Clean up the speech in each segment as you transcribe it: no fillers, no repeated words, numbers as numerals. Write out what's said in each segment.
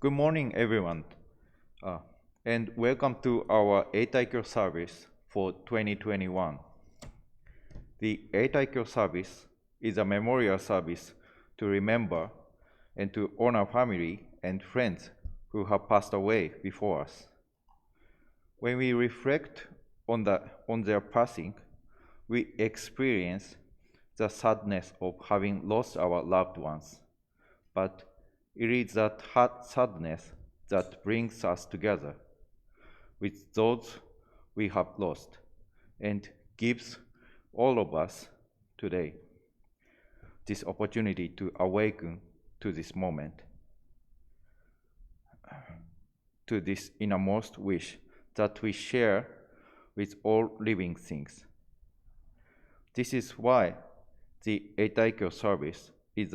Good morning, everyone, and welcome to our Eitaikyo service for 2021. The Eitaikyo service is a memorial service to remember and to honor family and friends who have passed away before us. When we reflect on their passing, we experience the sadness of having lost our loved ones. But it is that sadness that brings us together with those we have lost and gives all of us today this opportunity to awaken to this moment, to this innermost wish that we share with all living things. This is why the Eitaikyo service is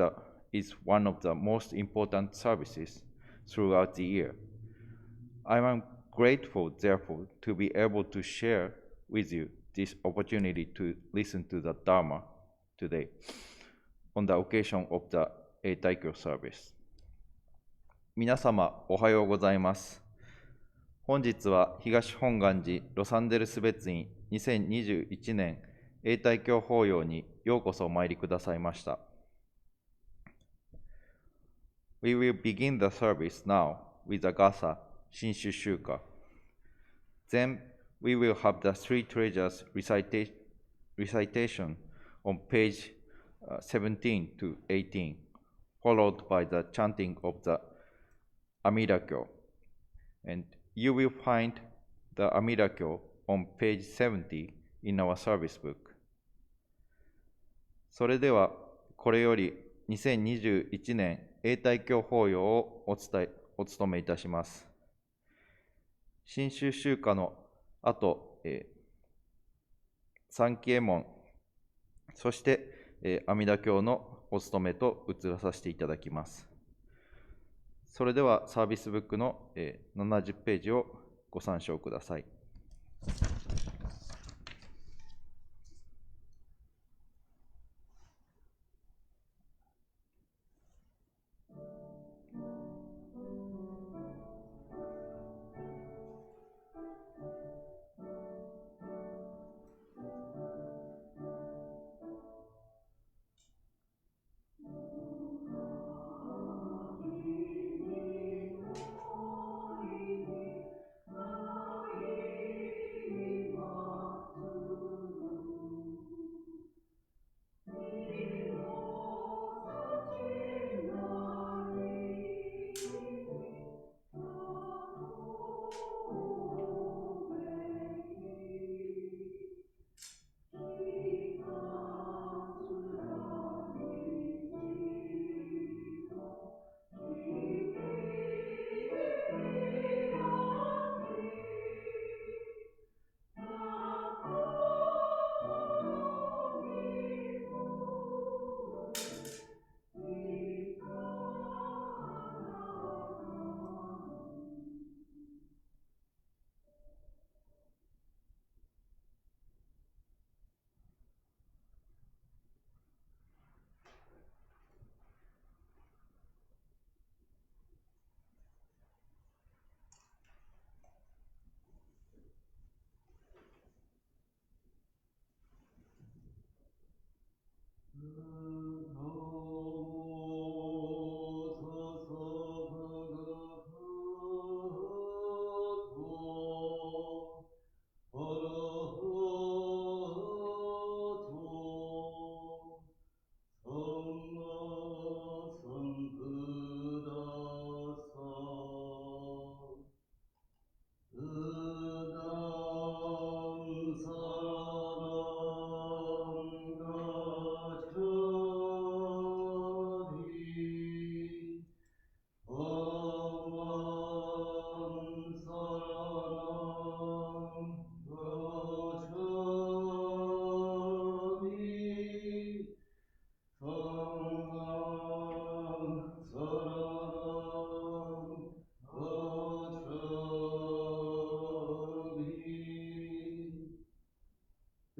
one of the most important services throughout the year. I am grateful, therefore, to be able to share with you this opportunity to listen to the Dharma today on the occasion of the Eitaikyo service. 皆様、おはようございます。本日は東本願寺ロサンゼルス別院2021年永代教法要にようこそお参りくださいました。We will begin the service now with the Gasa, Shinshu Shuka. Then we will have the Three Treasures recitation on page 17 to 18, followed by the chanting of the Amida-kyo. And you will find the Amida-kyo on page 70 in our service book. それでは、これより2021年永代教法要をお務めいたします。新宗宗歌の後、三期右衛門、そして、阿弥陀経のお務めと移らさせていただきます。それではサービスブックの、70ページをご参照ください。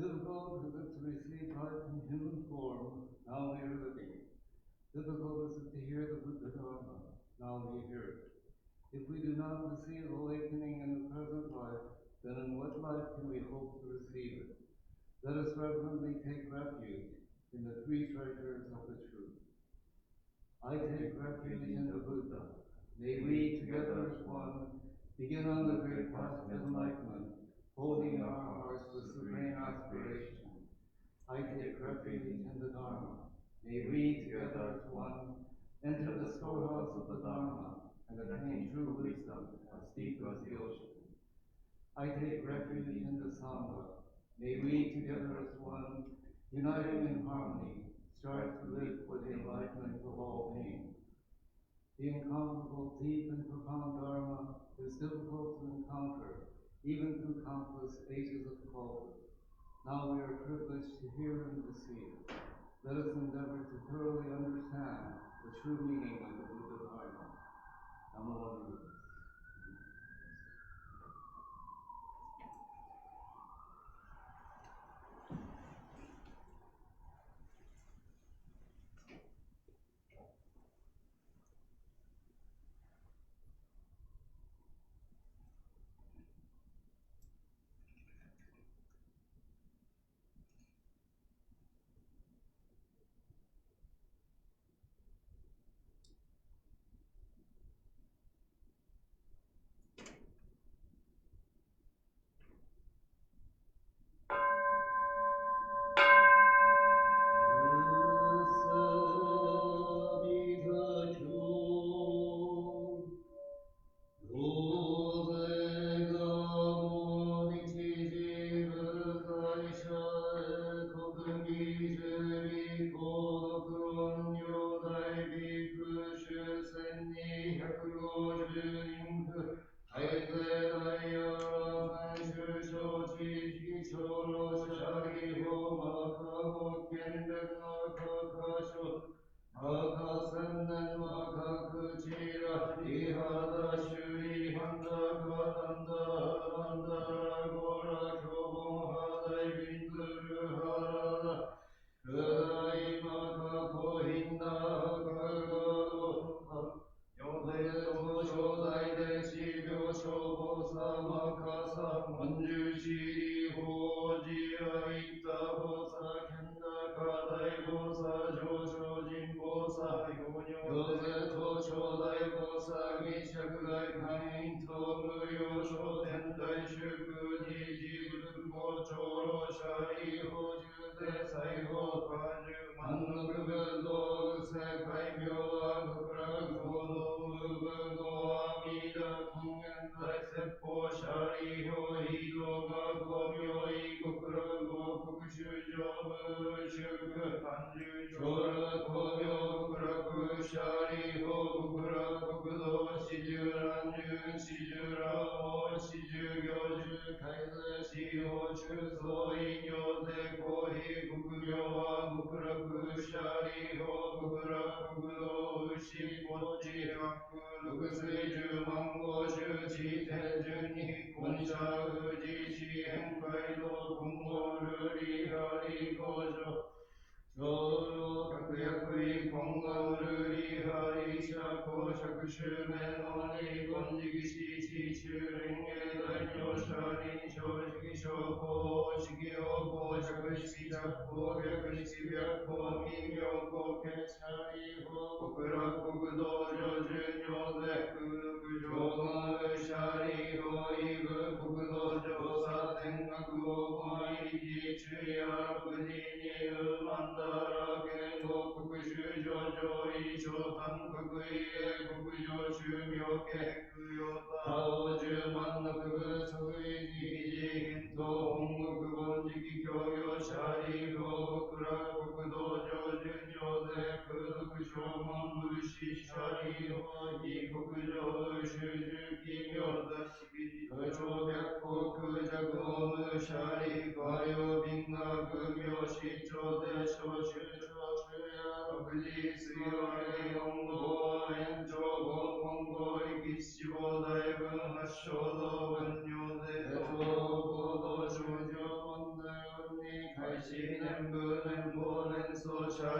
Difficult is it to receive life in human form, now we are living. Difficult is it to hear the Buddha Dharma, now we hear it. If we do not receive awakening in the present life, then in what life can we hope to receive it? Let us reverently take refuge in the three treasures of the truth. I take refuge in the Buddha. May we, together as one, begin on the great path of enlightenment, holding in our hearts the supreme aspiration. I take refuge in the Dharma. May we, together as one, enter the storehouse of the Dharma and attain true wisdom as deep as the ocean. I take refuge in the Sangha. May we, together as one, uniting in harmony, strive to live for the enlightenment of all beings. The incomparable, deep, and profound Dharma is difficult to encounter, even through countless ages of culture. Now we are privileged to hear and to see it. Let us endeavor to thoroughly understand the true meaning of the Buddha Dharma. Namo Buddhaya.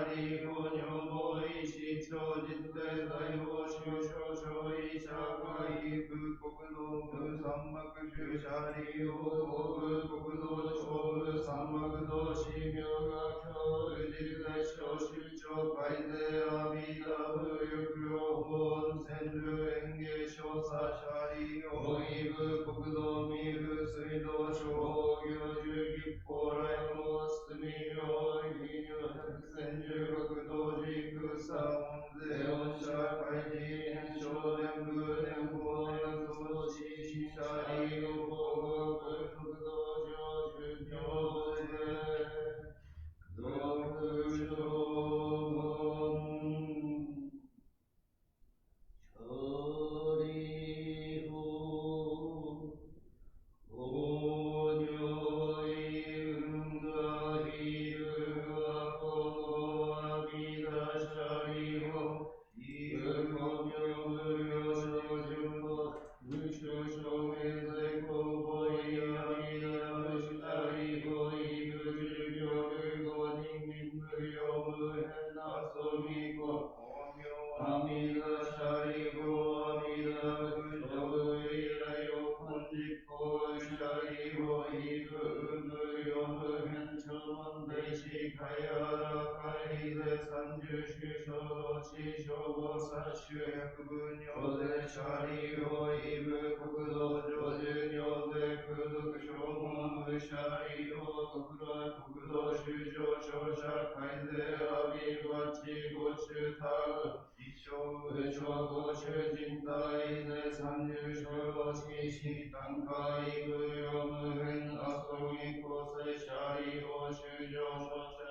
リゴニョモイシチョジトレザイホショショショイシャガイブ国道部三幕主シャリオゴブ国道小部三幕道シミョガキョウジザ小出張改税阿弥陀仏欲両法千流園芸小佐シャリオイブ国道ミル水道小行十吉法来の住みよい比如百千十六道寺草門税音社会寺年少年部年法年増子新社利用法学国道上十行税六所門処理法法如意運河比部は法阿弥陀舎利法無法名無料小順法無償証明罪法法医阿弥陀仏舎利法医無重量無語人民無料無変な遊び法阿弥陀舎利法阿弥陀仏諸部以来を本実法舎利法医無料無変超問題しかやらかいぜ三十種小老地消防殺種薬分尿税舎利法医部国道上住尿税空毒消門無舎利法国道修上昇者改税阿弥陀地ご中他無償公衆人体税三十小老地新単価異無料無変遊び交際者利法修上昇者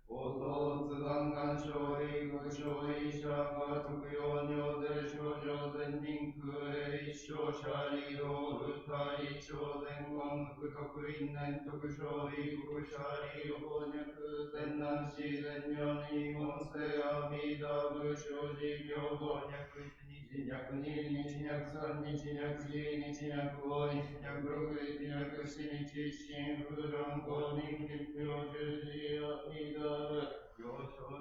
応答津願願消費国消費者が特用尿税症状全人空営一生者利用歌一生全言福徳因年徳消費国者利用脈全難死全尿に音声阿弥陀仏生寺病後脈一脈二日脈三日脈四日脈五日脈六日脈七日一心不乱五人金病十字阿弥陀仏長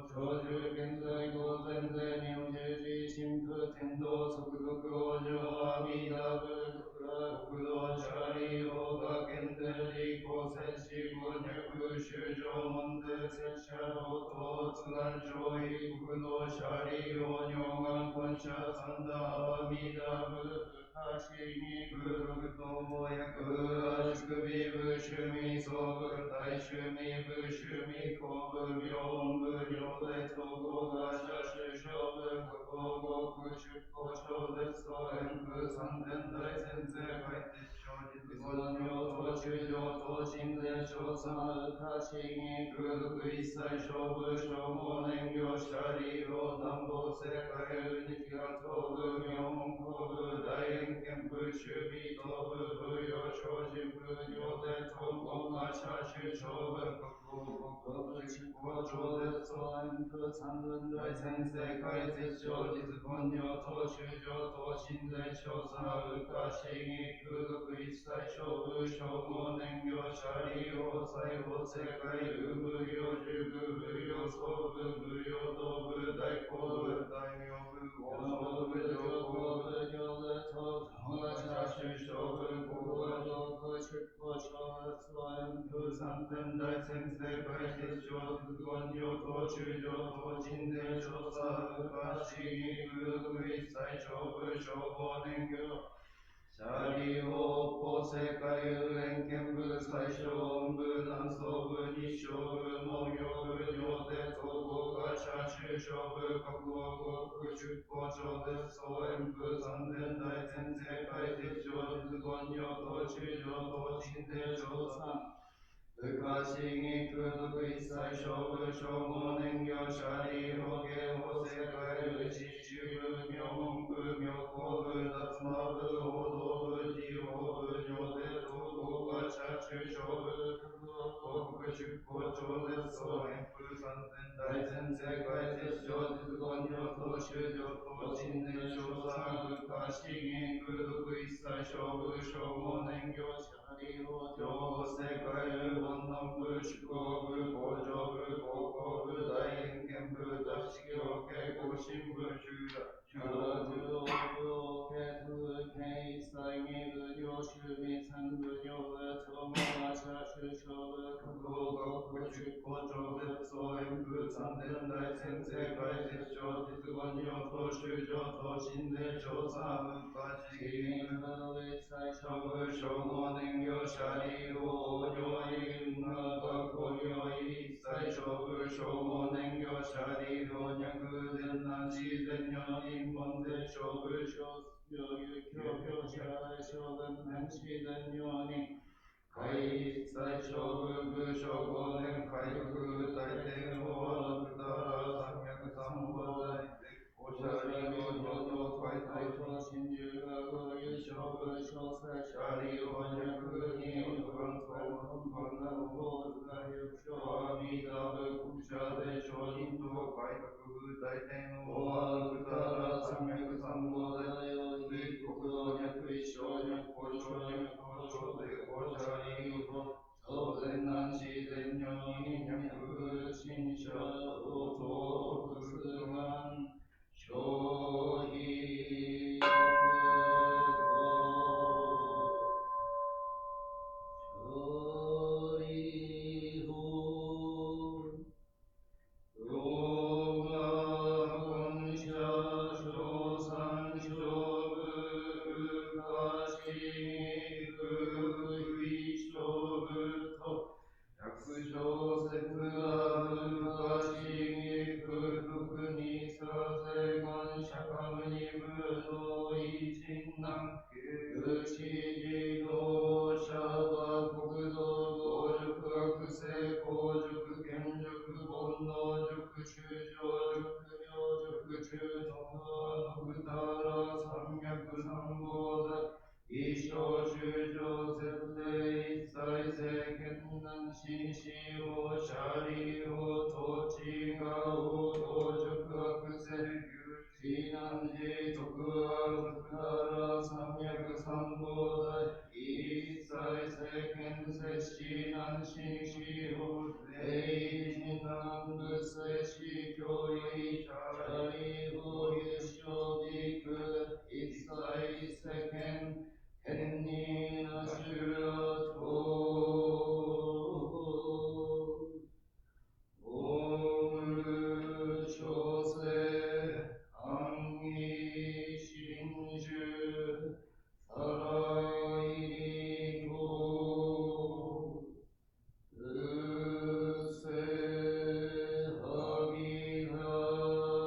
寿現在午前税入十字神父天道速続往生阿弥陀仏国道舎利法が現在利公戦士五脈修上門税拙者応答津願消費国道舎利法尿願本社三段阿弥陀仏他しに空毒等薬足首部趣味総部大趣味部趣味公部病音部両税統合が社主小部加工合区出向小絶総演風三天大先生会鉄小実語尿等中上等新税小三他しに空毒一切小部小号年業者利用暖房世界日が東部妙門公部大円憲部守備東部部用小人部上税統合が社主小部国執行超絶総演風三分大先生会絶小実本尿等修上等新税小三宇多市議空毒一切小部小号年業者利用細胞世界有部領十部部領総部部領道部大公部大名部王道部上皇部上部等我社主小部国語道部出向小月は演風三天大先生会鉄小図言上等中上等鎮税調査部下市議空毒一切小部消防年業舎利法法制海遊連県部最小音部南総部日照部農業部行税統合会社中小部国語合区出向超絶総演風三千大先生会鉄小実言上等中上等鎮税調査部下市議空毒一切小部小号年業者利法芸法制海遊市中部妙門部妙高部脱馬部報道部地方部行税統合会社中小部国土広告出向超絶総演風三千大先全世界絶唱実言上等修上等心伝承三部化資源空毒一切勝負称号年業者利法上世界部煩悩部宿法部工場部高校部大円見部雑式を稽古新部修羅中央部を継続権一切義部領主民三部領部長毛阿社首相部各王各部出向長別総演部三年大先生会絶唱実言上等修上等心伝承三部化資源空毒一切勝負称号年業者利法往生因果学校業一切勝負称号年業者利法脈全難自然女人門前勝負小有有教教者小分年自然女人会一切勝負部称号年回復大天法悪たら三脈三法大おしゃりを上等回答真珠学優勝部小生者利を脈に不安本願法図が欲生阿弥陀部国者で承認と改革部大天法悪たら三脈三法大を非国道脈一生脈交渉脈交渉でおしゃりを当然難自然女に脈心者を東北願消費悪道処理法動画本社小三小部化資不非勝負と百小節あ部化資不福にさせ感謝株に部同意人難武士自動車は国道道塾学生公塾現塾煩悩塾修上塾領塾中徳は徳たら三脈三法だ一生修上絶礼一切世間難心死法シャリ法統治が王道塾学生非難寺徳は徳たら三脈三法大一切世間摂氏難心死法霊人難仏摂氏教義シャリ法優勝ビク一切世間天になしゅらとオム小生安義真珠さらいりごうせはぎだき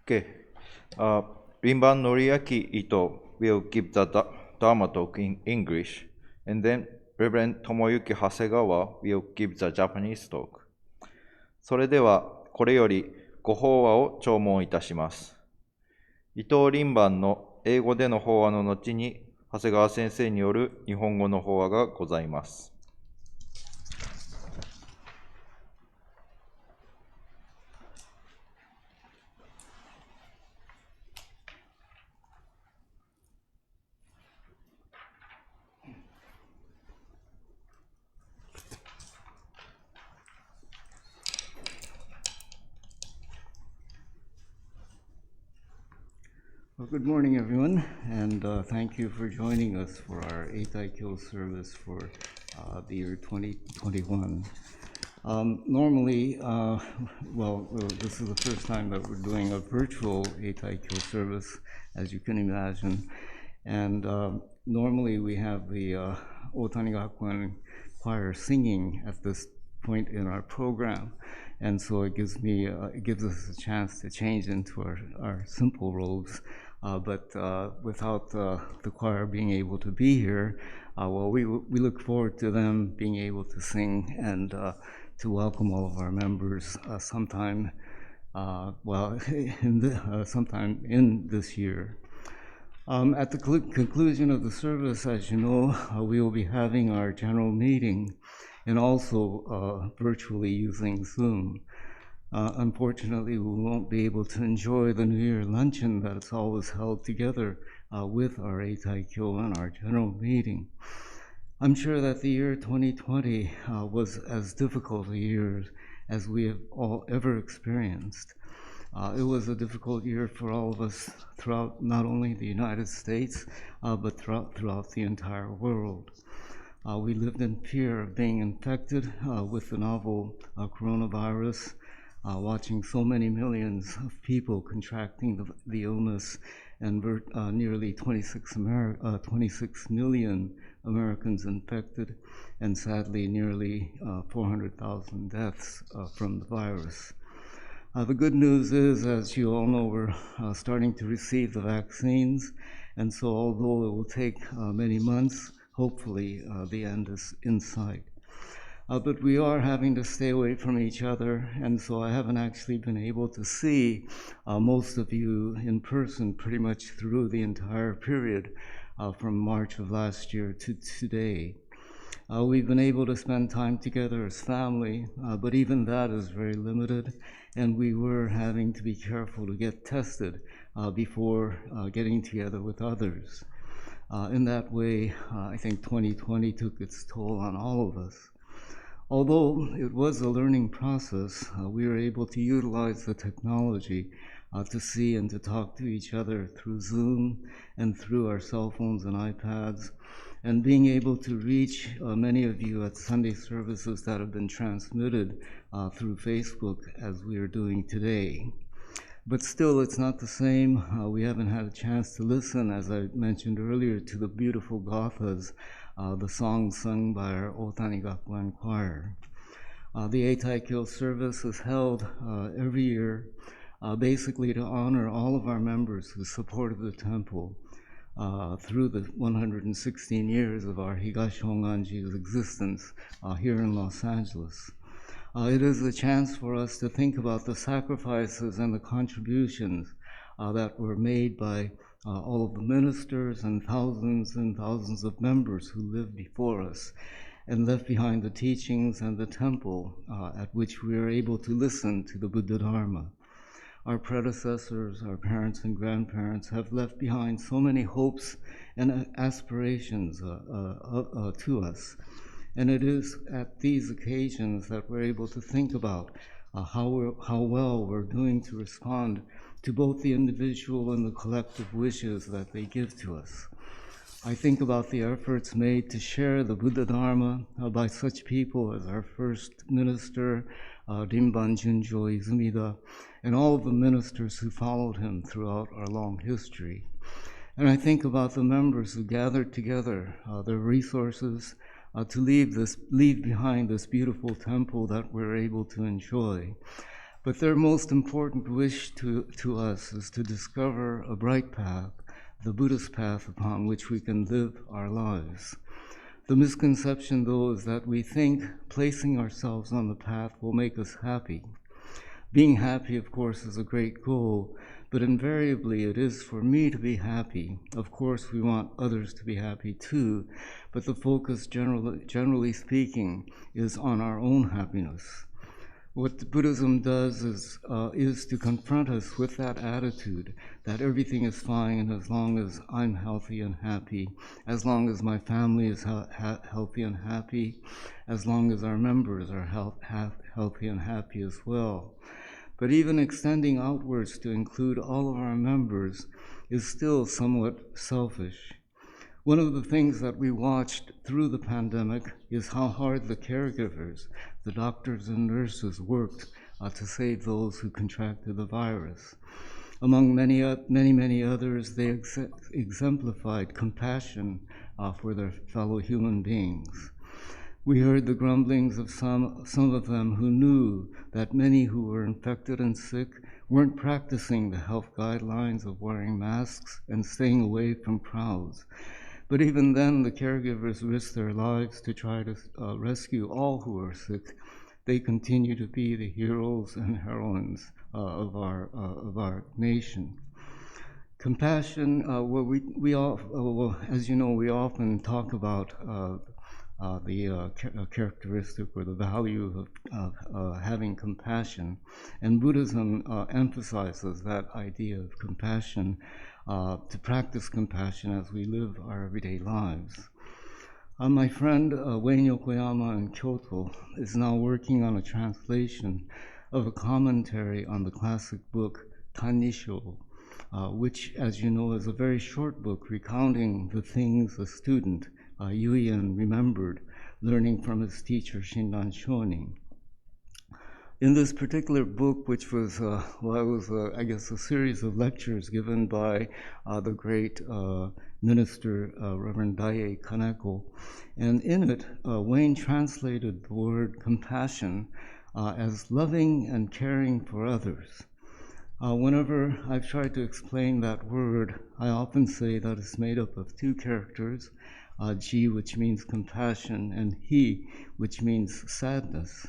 Okay. Rinban Noriaki Ito will give the Dharma talk in English, and then Reverend Tomoyuki Hasegawa will give the Japanese talk. それでは、これよりご法話を聴聞いたします。伊藤輪番の英語での法話の後に、長谷川先生による日本語の法話がございます。Well, good morning, everyone, and thank you for joining us for our Eitaikyo service for the year 2021. Normally, this is the first time that we're doing a virtual Eitaikyo service, as you can imagine, and normally we have the Otani-gakuen choir singing at this point in our program. And so it gives us a chance to change into our simple robes. But without the choir being able to be here, we look forward to them being able to sing and to welcome all of our members sometime in this year. At the conclusion of the service, as you know, we will be having our general meeting and also virtually using Zoom. Unfortunately, we won't be able to enjoy the New Year luncheon that's always held together with our Eitaikyo and our general meeting. I'm sure that the year 2020 was as difficult a year as we have all ever experienced. It was a difficult year for all of us throughout not only the United States, but throughout the entire world. We lived in fear of being infected with the novel coronavirus, watching so many millions of people contracting the illness and nearly 26 million Americans infected, and sadly nearly 400,000 deaths from the virus. The good news is, as you all know, we're starting to receive the vaccines, and so although it will take many months, hopefully the end is in sight. But we are having to stay away from each other, and so I haven't actually been able to see most of you in person pretty much through the entire period from March of last year to today. We've been able to spend time together as family, but even that is very limited, and we were having to be careful to get tested before getting together with others. In that way, I think 2020 took its toll on all of us. Although it was a learning process, we were able to utilize the technology to see and to talk to each other through Zoom and through our cell phones and iPads, and being able to reach many of you at Sunday services that have been transmitted through Facebook as we are doing today. But still, it's not the same. We haven't had a chance to listen, as I mentioned earlier, to the beautiful gathas, the songs sung by our Otani-gakuen choir. The Eitaikyo service is held every year, basically to honor all of our members who supported the temple through the 116 years of our Higashi Honganji's existence here in Los Angeles. It is a chance for us to think about the sacrifices and the contributions that were made by all of the ministers and thousands of members who lived before us and left behind the teachings and the temple at which we were able to listen to the Buddha Dharma. Our predecessors, our parents and grandparents have left behind so many hopes and aspirations to us. And it is at these occasions that we're able to think about how well we're doing to respond to both the individual and the collective wishes that they give to us. I think about the efforts made to share the Buddha Dharma by such people as our first minister, Rinban Izumida, and all of the ministers who followed him throughout our long history. And I think about the members who gathered together their resources to leave behind this beautiful temple that we're able to enjoy. But their most important wish to us is to discover a bright path, the Buddhist path upon which we can live our lives. The misconception, though, is that we think placing ourselves on the path will make us happy. Being happy, of course, is a great goal, but invariably it is for me to be happy. Of course, we want others to be happy too, but the focus, generally speaking, is on our own happiness. What Buddhism does is to confront us with that attitude that everything is fine as long as I'm healthy and happy, as long as my family is healthy and happy, as long as our members are healthy and happy as well. But even extending outwards to include all of our members is still somewhat selfish. One of the things that we watched through the pandemic is how hard the caregivers, the doctors and nurses, worked to save those who contracted the virus. Among many others, they exemplified compassion for their fellow human beings. We heard the grumblings of some of them who knew that many who were infected and sick weren't practicing the health guidelines of wearing masks and staying away from crowds. But even then, the caregivers risked their lives to try to rescue all who were sick. They continue to be the heroes and heroines of our nation. Compassion, as you know, we often talk about the characteristic or the value of having compassion, and Buddhism emphasizes that idea of compassion, to practice compassion as we live our everyday lives. My friend Wayne Yokoyama in Kyoto is now working on a translation of a commentary on the classic book Tanisho, which, as you know, is a very short book recounting the things a student, Yuien, remembered learning from his teacher Shinran Shonin. In this particular book, which was, I guess, a series of lectures given by the great minister, Reverend Daiei Kaneko, and in it, Wayne translated the word compassion as loving and caring for others. Whenever I've tried to explain that word, I often say that it's made up of two characters, ji, which means compassion, and hi, which means sadness.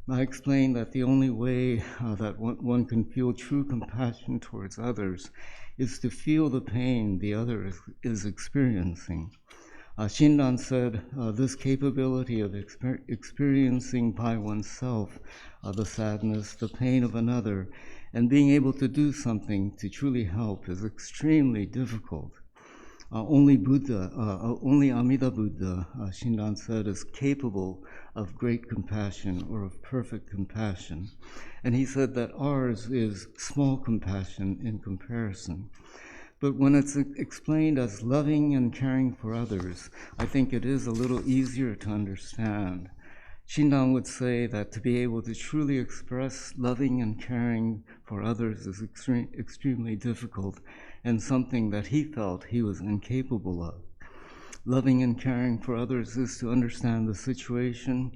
I explained that the only way that one can feel true compassion towards others is to feel the pain the other is experiencing. Shinran said this capability of experiencing by oneself the sadness, the pain of another, and being able to do something to truly help is extremely difficult. Only Amida Buddha, Shinran said, is capable of great compassion or of perfect compassion. And he said that ours is small compassion in comparison. But when it's explained as loving and caring for others, I think it is a little easier to understand. Shinran would say that to be able to truly express loving and caring for others is extremely difficult and something that he felt he was incapable of. Loving and caring for others is to understand the situation,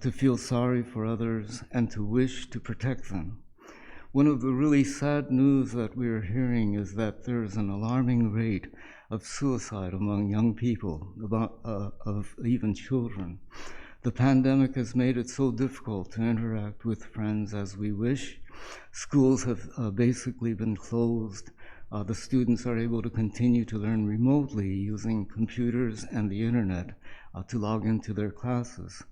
to feel sorry for others, and to wish to protect them. One of the really sad news that we are hearing is that there is an alarming rate of suicide among young people, of even children. The pandemic has made it so difficult to interact with friends as we wish. Schools have basically been closed. The students are able to continue to learn remotely using computers and the internet to log into their classes.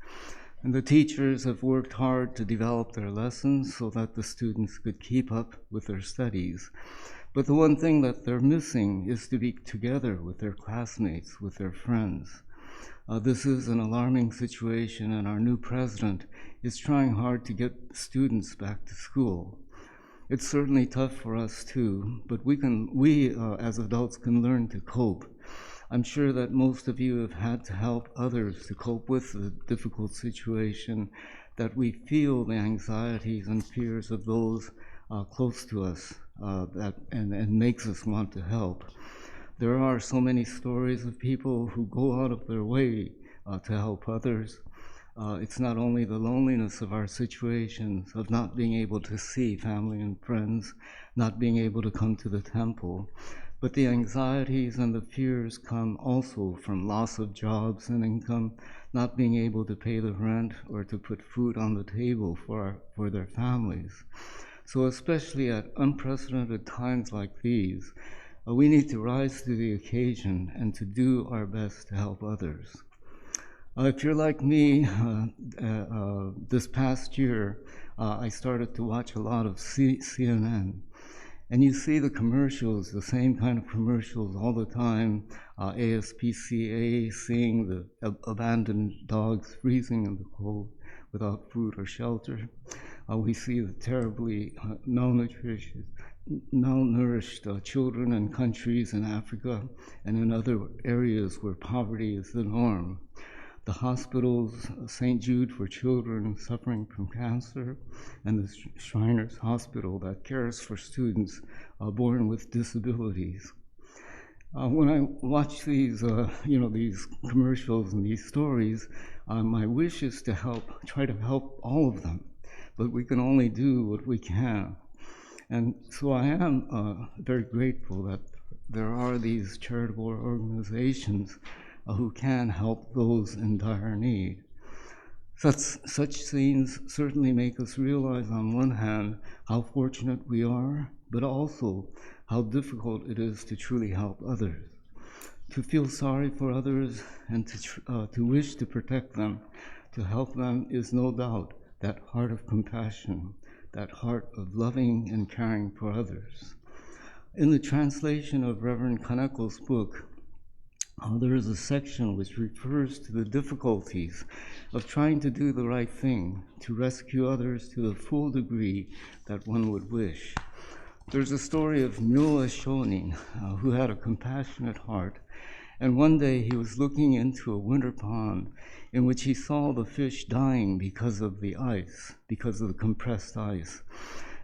And the teachers have worked hard to develop their lessons so that the students could keep up with their studies. But the one thing that they're missing is to be together with their classmates, with their friends. This is an alarming situation, and our new president is trying hard to get students back to school. It's certainly tough for us too, but we as adults can learn to cope. I'm sure that most of you have had to help others to cope with the difficult situation, that we feel the anxieties and fears of those close to us, and makes us want to help. There are so many stories of people who go out of their way to help others. It's not only the loneliness of our situations, of not being able to see family and friends, not being able to come to the temple, but the anxieties and the fears come also from loss of jobs and income, not being able to pay the rent or to put food on the table for their families. So especially at unprecedented times like these, we need to rise to the occasion and to do our best to help others. If you're like me, this past year, I started to watch a lot of CNN. And you see the commercials, the same kind of commercials all the time, ASPCA seeing the abandoned dogs freezing in the cold without food or shelter. We see the terribly malnourished children in countries in Africa and in other areas where poverty is the norm. The hospitals, St. Jude for children suffering from cancer, and the Shriners Hospital that cares for students born with disabilities. When I watch these, these commercials and these stories, my wish is to try to help all of them, but we can only do what we can. And so I am very grateful that there are these charitable organizations who can help those in dire need. Such scenes certainly make us realize on one hand how fortunate we are, but also how difficult it is to truly help others. To feel sorry for others and to wish to protect them, to help them is no doubt that heart of compassion, that heart of loving and caring for others. In the translation of Reverend Kaneko's book, there is a section which refers to the difficulties of trying to do the right thing, to rescue others to the full degree that one would wish. There's a story of Myoa Shonin, who had a compassionate heart, and one day he was looking into a winter pond in which he saw the fish dying because of the ice, because of the compressed ice.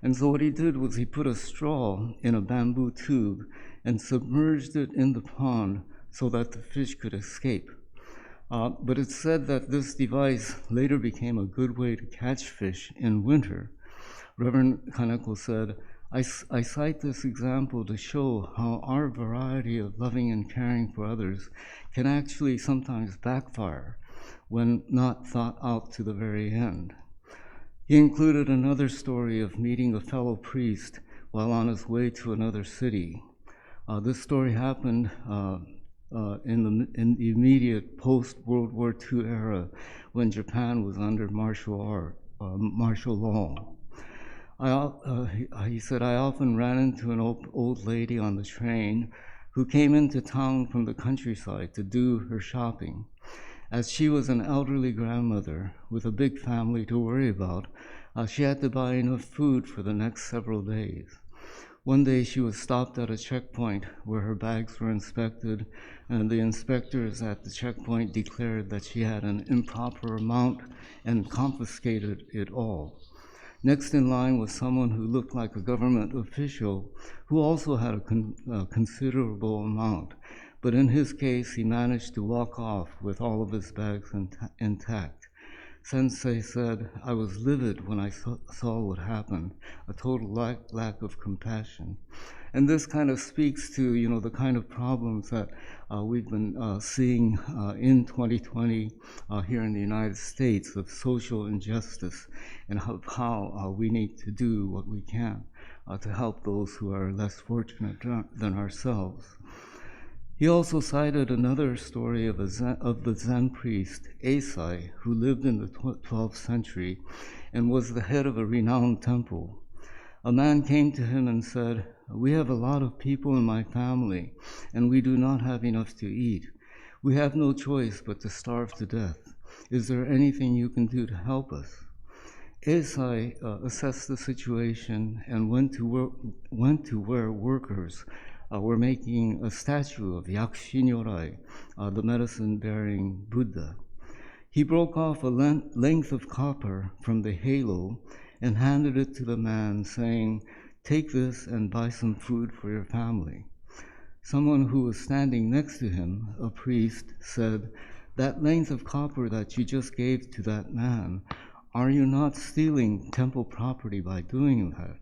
And so what he did was he put a straw in a bamboo tube and submerged it in the pond so that the fish could escape. But it's said that this device later became a good way to catch fish in winter. Reverend Kaneko said, I cite this example to show how our variety of loving and caring for others can actually sometimes backfire when not thought out to the very end. He included another story of meeting a fellow priest while on his way to another city. This story happened in the immediate post-World War II era when Japan was under martial law. He said, I often ran into an old lady on the train who came into town from the countryside to do her shopping. As she was an elderly grandmother with a big family to worry about, she had to buy enough food for the next several days. One day she was stopped at a checkpoint where her bags were inspected, and the inspectors at the checkpoint declared that she had an improper amount and confiscated it all. Next in line was someone who looked like a government official who also had a considerable amount, but in his case he managed to walk off with all of his bags intact. Sensei said, I was livid when I saw what happened, a total lack of compassion. And this kind of speaks to, the kind of problems that we've been seeing in 2020 here in the United States of social injustice and how we need to do what we can to help those who are less fortunate than ourselves. He also cited another story of the Zen priest, Eisai, who lived in the 12th century and was the head of a renowned temple. A man came to him and said, we have a lot of people in my family, and we do not have enough to eat. We have no choice but to starve to death. Is there anything you can do to help us? Eisai assessed the situation and went to where workers were making a statue of Yakushinyorai, the medicine-bearing Buddha. He broke off a length of copper from the halo and handed it to the man, saying, take this and buy some food for your family. Someone who was standing next to him, a priest, said, that length of copper that you just gave to that man, are you not stealing temple property by doing that?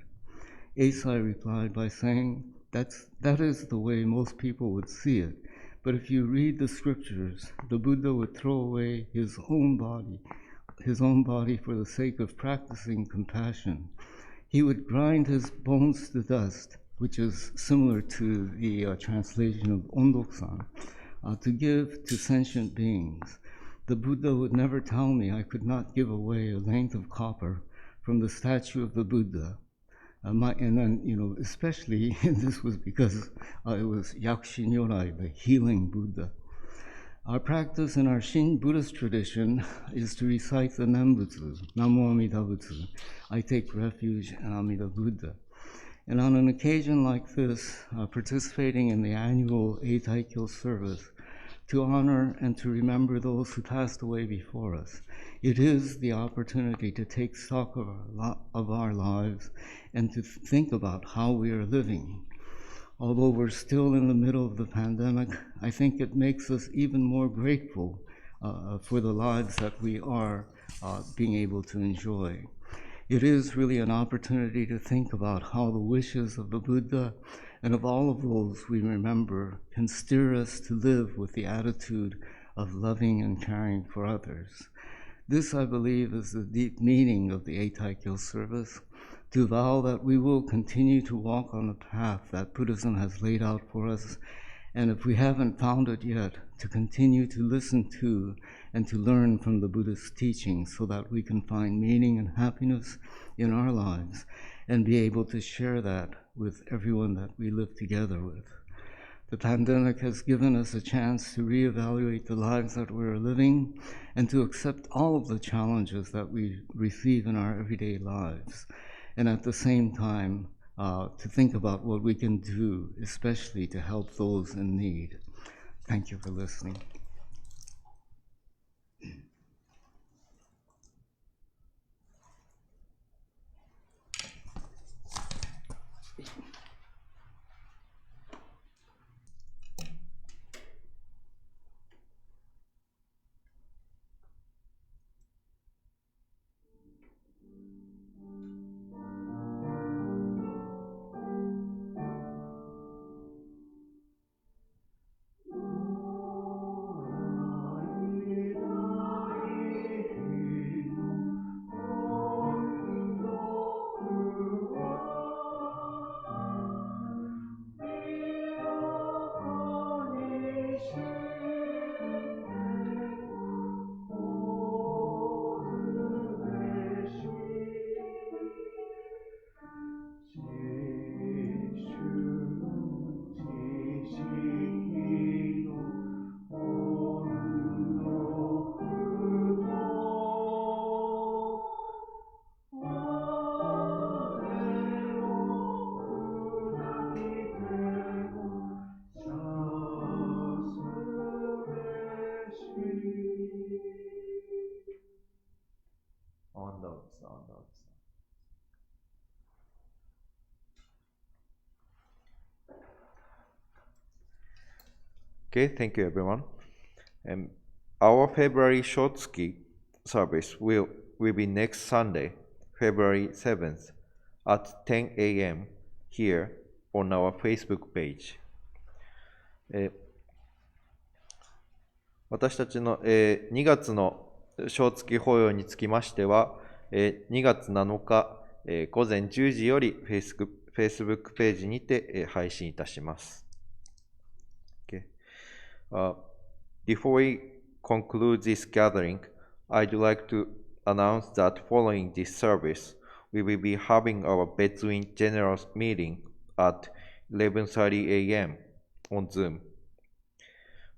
Eisai replied by saying, that is the way most people would see it. But if you read the scriptures, the Buddha would throw away his own body for the sake of practicing compassion. He would grind his bones to dust, which is similar to the translation of Ondoksan, to give to sentient beings. The Buddha would never tell me I could not give away a length of copper from the statue of the Buddha. And then, especially, this was because it was Yakushi Nyorai, the healing Buddha. Our practice in our Shin Buddhist tradition is to recite the Nembutsu, Namo Amida Butsu, I take refuge in Amida Buddha. And on an occasion like this, participating in the annual Eitaikyo service, to honor and to remember those who passed away before us, it is the opportunity to take stock of our lives and to think about how we are living. Although we're still in the middle of the pandemic, I think it makes us even more grateful for the lives that we are being able to enjoy. It is really an opportunity to think about how the wishes of the Buddha and of all of those we remember can steer us to live with the attitude of loving and caring for others. This, I believe, is the deep meaning of the Eitaikyo service, to vow that we will continue to walk on the path that Buddhism has laid out for us, and if we haven't found it yet, to continue to listen to and to learn from the Buddhist teachings so that we can find meaning and happiness in our lives and be able to share that with everyone that we live together with. The pandemic has given us a chance to reevaluate the lives that we're living and to accept all of the challenges that we receive in our everyday lives. And at the same time, to think about what we can do, especially to help those in need. Thank you for listening. Okay, thank you everyone. Our February Shotsuki service will be next Sunday, February 7th at 10 a.m. here on our Facebook page. 私たちの、2月の小月法要につきましては、2月7日、午前10時より Facebook ページにて、配信いたします。Okay. Before we conclude this gathering, I'd like to announce that following this service, we will be having our Betsuin General Meeting at 11:30 a.m. on Zoom.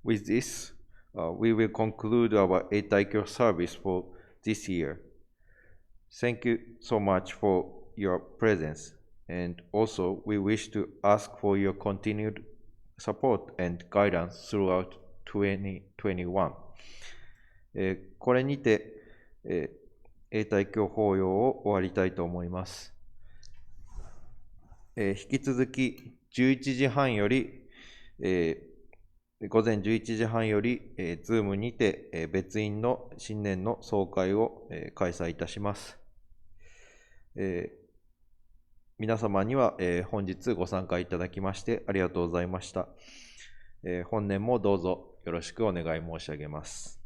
With this, we will conclude our Eitaikyo service for this year. Thank you so much for your presence, and also we wish to ask for your continued support and guidance throughout 2021. これにて、Eitaikyo法要を終わりたいと思います。引き続き11時半より、午前11時半より、Zoom にて、別院の新年の総会を、開催いたします。皆様には、本日ご参加いただきましてありがとうございました。本年もどうぞよろしくお願い申し上げます。